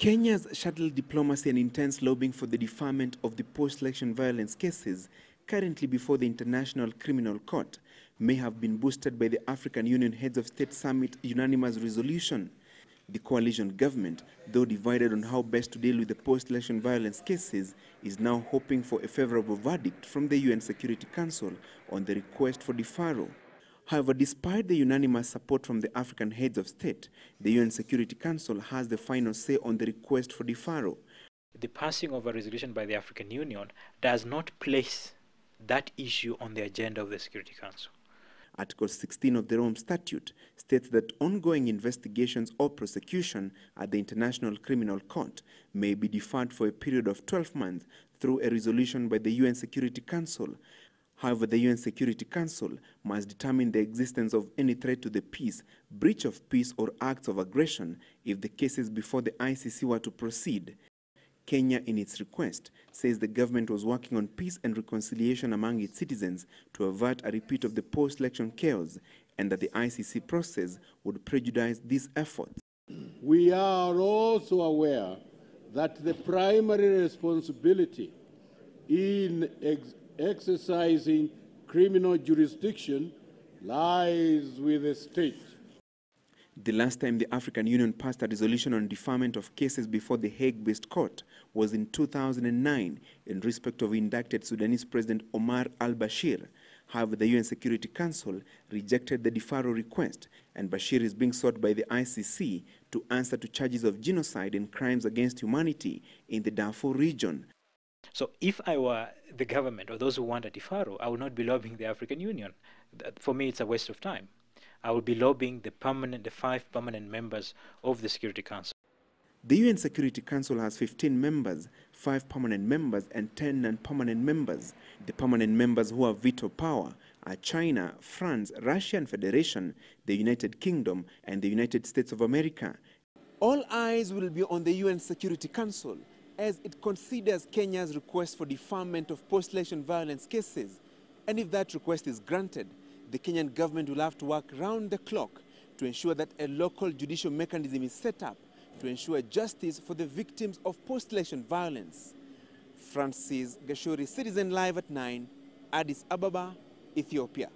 Kenya's shuttle diplomacy and intense lobbying for the deferment of the post-election violence cases currently before the International Criminal Court may have been boosted by the African Union Heads of State Summit unanimous resolution. The coalition government, though divided on how best to deal with the post-election violence cases, is now hoping for a favorable verdict from the UN Security Council on the request for deferral. However, despite the unanimous support from the African heads of state, the UN Security Council has the final say on the request for deferral. The passing of a resolution by the African Union does not place that issue on the agenda of the Security Council. Article 16 of the Rome Statute states that ongoing investigations or prosecution at the International Criminal Court may be deferred for a period of 12 months through a resolution by the UN Security Council. However, the UN Security Council must determine the existence of any threat to the peace, breach of peace, or acts of aggression if the cases before the ICC were to proceed. Kenya, in its request, says the government was working on peace and reconciliation among its citizens to avert a repeat of the post-election chaos, and that the ICC process would prejudice these efforts. We are also aware that the primary responsibility in exercising criminal jurisdiction lies with the state. The last time the African Union passed a resolution on deferment of cases before the Hague-based court was in 2009 in respect of indicted Sudanese President Omar al-Bashir. However, the UN Security Council rejected the deferral request, and Bashir is being sought by the ICC to answer to charges of genocide and crimes against humanity in the Darfur region. So if I were the government or those who want a deferral, I would not be lobbying the African Union. For me, it's a waste of time. I will be lobbying the 5 permanent members of the Security Council. The UN Security Council has 15 members, 5 permanent members and 10 non-permanent members. The permanent members who have veto power are China, France, Russian Federation, the United Kingdom, and the United States of America. All eyes will be on the UN Security Council as it considers Kenya's request for deferment of post-election violence cases. And if that request is granted, the Kenyan government will have to work round the clock to ensure that a local judicial mechanism is set up to ensure justice for the victims of post-election violence. Francis Gachuri, Citizen Live at 9, Addis Ababa, Ethiopia.